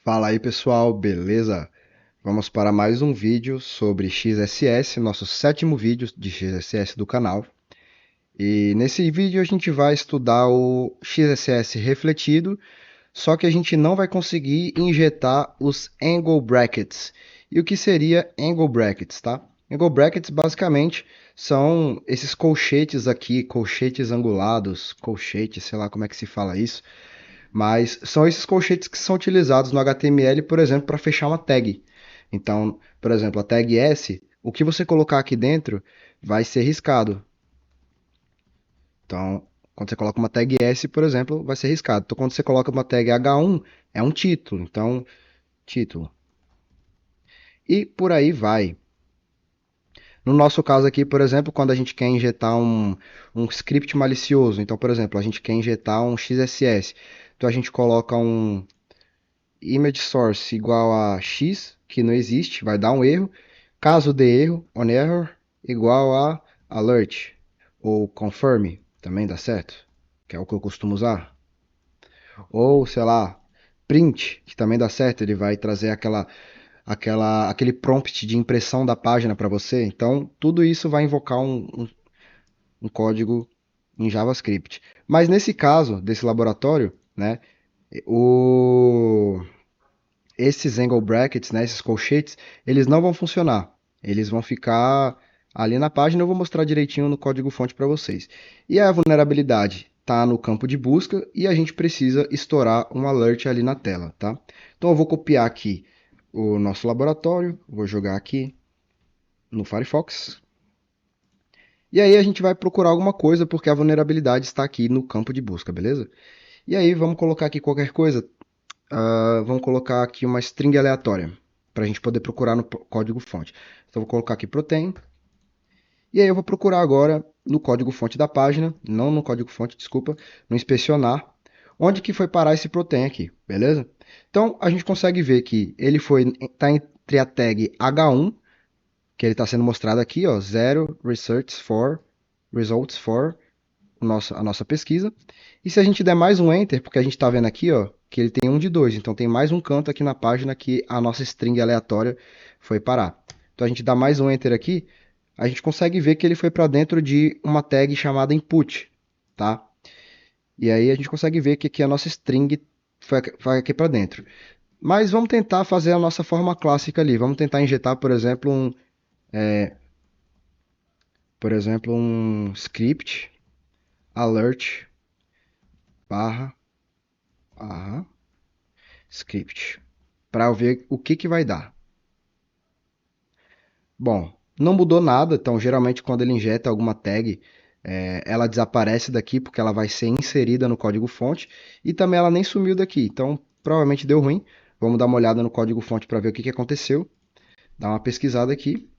Fala aí pessoal, beleza? Vamos para mais um vídeo sobre XSS, nosso sétimo vídeo de XSS do canal. E nesse vídeo a gente vai estudar o XSS refletido, só que a gente não vai conseguir injetar os angle brackets. E o que seria angle brackets, tá? Angle brackets basicamente são esses colchetes aqui, colchetes angulados, colchetes, sei lá como é que se fala isso. Mas são esses colchetes que são utilizados no HTML, por exemplo, para fechar uma tag. Então, por exemplo, a tag S, o que você colocar aqui dentro vai ser riscado. Então, quando você coloca uma tag S, por exemplo, vai ser riscado. Então, quando você coloca uma tag H1, é um título. Então, título. E por aí vai. No nosso caso aqui, por exemplo, quando a gente quer injetar um script malicioso, então, por exemplo, a gente quer injetar um XSS, então a gente coloca um image source igual a x, que não existe, vai dar um erro. Caso dê erro, on error igual a alert ou confirm, também dá certo, que é o que eu costumo usar. Ou, sei lá, print, que também dá certo, ele vai trazer aquele prompt de impressão da página para você. Então, tudo isso vai invocar um código em JavaScript. Mas nesse caso, desse laboratório, né, o esses angle brackets, né, esses colchetes, eles não vão funcionar. Eles vão ficar ali na página, eu vou mostrar direitinho no código-fonte para vocês. E a vulnerabilidade está no campo de busca e a gente precisa estourar um alert ali na tela, tá? Então eu vou copiar aqui o nosso laboratório, vou jogar aqui no Firefox. E aí a gente vai procurar alguma coisa porque a vulnerabilidade está aqui no campo de busca, beleza? E aí vamos colocar aqui qualquer coisa. Vamos colocar aqui uma string aleatória para a gente poder procurar no código-fonte. Então, vou colocar aqui protein. E aí eu vou procurar agora no código-fonte da página, não no código-fonte, desculpa, no inspecionar, onde que foi parar esse protein aqui, beleza? Então, a gente consegue ver que ele está entre a tag H1, que ele está sendo mostrado aqui, ó, zero results for a nossa pesquisa. E se a gente der mais um Enter, porque a gente está vendo aqui, ó, que ele tem um de dois, então tem mais um canto aqui na página que a nossa string aleatória foi parar. Então a gente dá mais um Enter aqui, a gente consegue ver que ele foi para dentro de uma tag chamada input, tá? E aí a gente consegue ver que aqui a nossa string foi aqui para dentro. Mas vamos tentar fazer a nossa forma clássica ali. Vamos tentar injetar, por exemplo, um script alert barra barra script para ver o que vai dar. Bom, não mudou nada, então geralmente quando ele injeta alguma tag, ela desaparece daqui porque ela vai ser inserida no código-fonte e também ela nem sumiu daqui, então provavelmente deu ruim. Vamos dar uma olhada no código-fonte para ver o que aconteceu, dar uma pesquisada aqui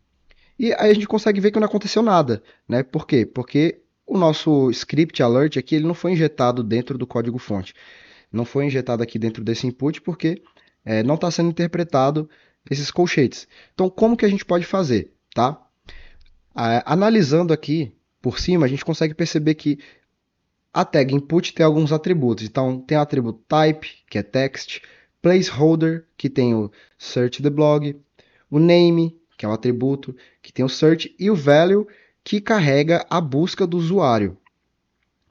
e aí a gente consegue ver que não aconteceu nada, né? Por quê? Porque o nosso script alert aqui ele não foi injetado dentro do código-fonte. Não foi injetado aqui dentro desse input porque não está sendo interpretado esses colchetes. Então, como que a gente pode fazer? Tá? Analisando aqui por cima, a gente consegue perceber que a tag input tem alguns atributos. Então, tem o atributo type, que é text, placeholder, que tem o search the blog, o name, que é o atributo, que tem o search, e o value, que carrega a busca do usuário.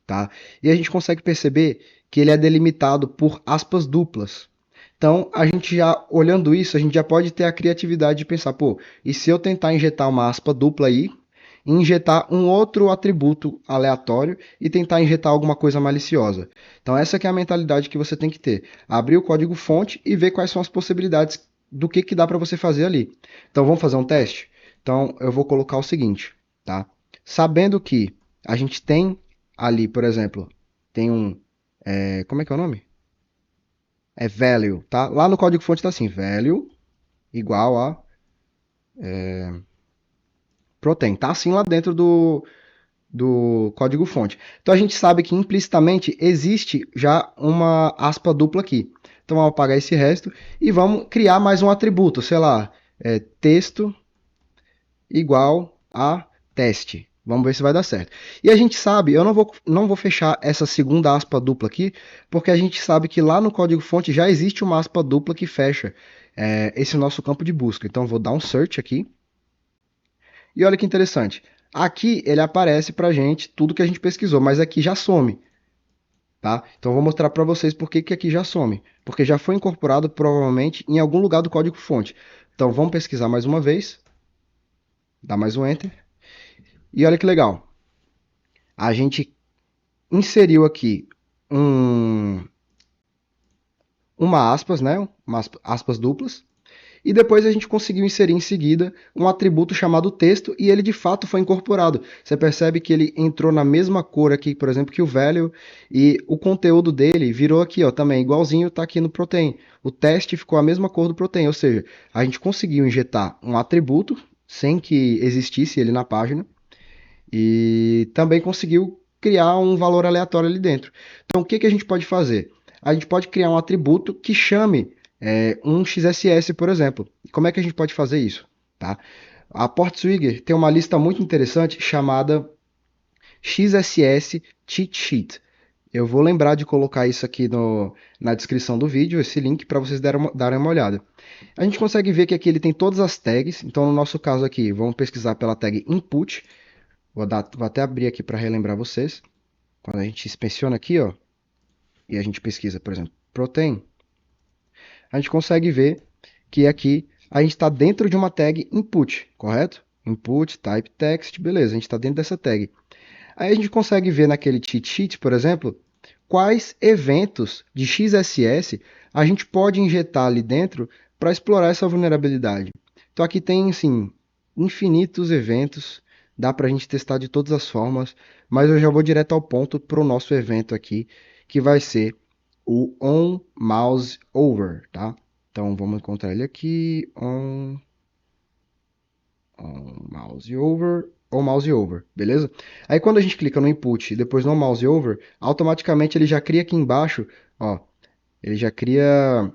Tá? E a gente consegue perceber que ele é delimitado por aspas duplas. Então, a gente já olhando isso, a gente já pode ter a criatividade de pensar, pô, e se eu tentar injetar uma aspa dupla aí, injetar um outro atributo aleatório e tentar injetar alguma coisa maliciosa. Então, essa que é a mentalidade que você tem que ter. Abrir o código fonte e ver quais são as possibilidades do que dá para você fazer ali. Então, vamos fazer um teste? Então, eu vou colocar o seguinte, tá? Sabendo que a gente tem ali, por exemplo, tem como é que é o nome? É value, tá? Lá no código-fonte tá assim, value igual a protein. Tá assim lá dentro do código-fonte. Então a gente sabe que implicitamente existe já uma aspa dupla aqui. Então vamos apagar esse resto e vamos criar mais um atributo, sei lá, texto igual a teste. Vamos ver se vai dar certo. E a gente sabe, eu não vou fechar essa segunda aspa dupla aqui, porque a gente sabe que lá no código-fonte já existe uma aspa dupla que fecha esse nosso campo de busca. Então eu vou dar um search aqui. E olha que interessante. Aqui ele aparece para a gente tudo que a gente pesquisou, mas aqui já some. Tá? Então eu vou mostrar para vocês por que aqui já some. Porque já foi incorporado provavelmente em algum lugar do código-fonte. Então vamos pesquisar mais uma vez. Dá mais um Enter. E olha que legal. A gente inseriu aqui um, uma aspas, né? Umas aspas duplas. E depois a gente conseguiu inserir em seguida um atributo chamado texto e ele de fato foi incorporado. Você percebe que ele entrou na mesma cor aqui, por exemplo, que o value e o conteúdo dele virou aqui, ó, também igualzinho está aqui no protein. O teste ficou a mesma cor do protein, ou seja, a gente conseguiu injetar um atributo sem que existisse ele na página e também conseguiu criar um valor aleatório ali dentro. Então, o que, que a gente pode fazer? A gente pode criar um atributo que chame um XSS, por exemplo. Como é que a gente pode fazer isso? Tá? A Portswigger tem uma lista muito interessante chamada XSS Cheat Sheet. Eu vou lembrar de colocar isso aqui na descrição do vídeo, esse link, para vocês darem uma olhada. A gente consegue ver que aqui ele tem todas as tags. Então, no nosso caso aqui, vamos pesquisar pela tag input. Vou até abrir aqui para relembrar vocês. Quando a gente inspeciona aqui, ó, e a gente pesquisa, por exemplo, protein, a gente consegue ver que aqui a gente está dentro de uma tag input, correto? Input, type text, beleza, a gente está dentro dessa tag. Aí a gente consegue ver naquele cheat sheet, por exemplo, quais eventos de XSS a gente pode injetar ali dentro para explorar essa vulnerabilidade. Então aqui tem, assim, infinitos eventos, dá para a gente testar de todas as formas, mas eu já vou direto ao ponto para o nosso evento aqui, que vai ser o onMouseOver, tá? Então vamos encontrar ele aqui, onMouseOver, ou mouse over, beleza? Aí quando a gente clica no input e depois no mouse over, automaticamente ele já cria aqui embaixo, ó, ele já cria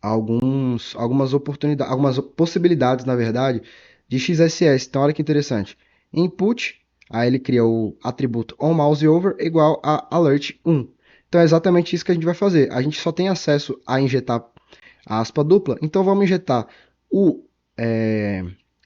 algumas oportunidades, algumas possibilidades, na verdade, de XSS. Então olha que interessante. Input, aí ele cria o atributo onMouseOver igual a alert1. Então é exatamente isso que a gente vai fazer. A gente só tem acesso a injetar a aspa dupla, então vamos injetar o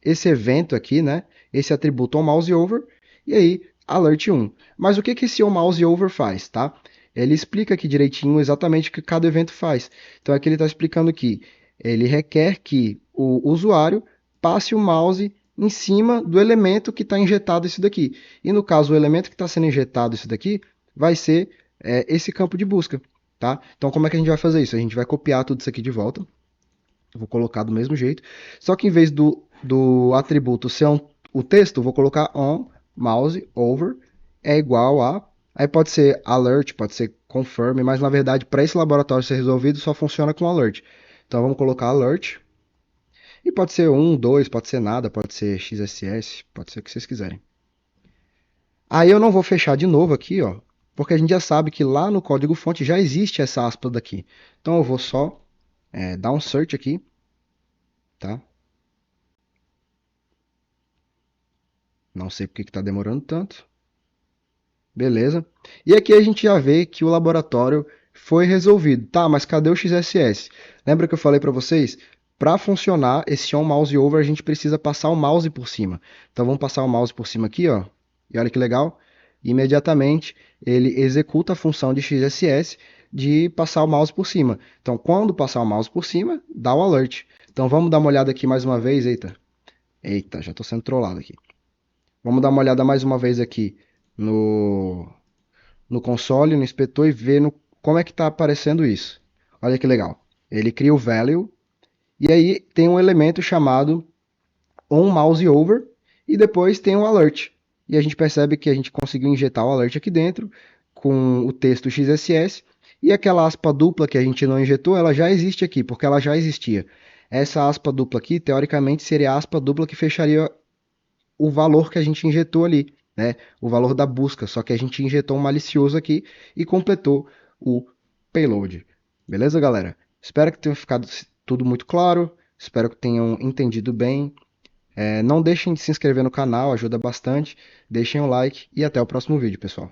esse evento aqui, né? Esse atributo onMouseOver e aí alert1. Mas o que que esse onMouseOver faz, tá? Ele explica aqui direitinho exatamente o que cada evento faz. Então aqui ele está explicando que ele requer que o usuário passe o mouse em cima do elemento que está injetado isso daqui. E no caso, o elemento que está sendo injetado isso daqui vai ser esse campo de busca, tá? Então como é que a gente vai fazer isso? A gente vai copiar tudo isso aqui de volta. Vou colocar do mesmo jeito. Só que em vez do atributo ser o texto, vou colocar on mouse over é igual a. Aí pode ser alert, pode ser confirm, mas na verdade para esse laboratório ser resolvido só funciona com alert. Então vamos colocar alert. E pode ser 1, 2, pode ser nada, pode ser XSS, pode ser o que vocês quiserem. Aí eu não vou fechar de novo aqui, ó, porque a gente já sabe que lá no código-fonte já existe essa aspa daqui. Então eu vou só dar um search aqui, tá? Não sei porque está demorando tanto. Beleza. E aqui a gente já vê que o laboratório foi resolvido. Tá, mas cadê o XSS? Lembra que eu falei para vocês? Para funcionar esse onMouseOver, a gente precisa passar o mouse por cima. Então vamos passar o mouse por cima aqui, ó. E olha que legal. Imediatamente ele executa a função de XSS de passar o mouse por cima. Então quando passar o mouse por cima, dá o alert. Então vamos dar uma olhada aqui mais uma vez. Eita, eita, já estou sendo trollado aqui. Vamos dar uma olhada mais uma vez aqui no, no console, no inspetor e ver como é que está aparecendo isso. Olha que legal. Ele cria o value e aí tem um elemento chamado onMouseOver e depois tem um alert. E a gente percebe que a gente conseguiu injetar o alert aqui dentro com o texto XSS e aquela aspa dupla que a gente não injetou, ela já existe aqui, porque ela já existia. Essa aspa dupla aqui, teoricamente, seria a aspa dupla que fecharia o valor que a gente injetou ali, né? O valor da busca, só que a gente injetou um malicioso aqui e completou o payload. Beleza, galera? Espero que tenha ficado tudo muito claro, espero que tenham entendido bem. Não deixem de se inscrever no canal, ajuda bastante. Deixem o like e até o próximo vídeo, pessoal.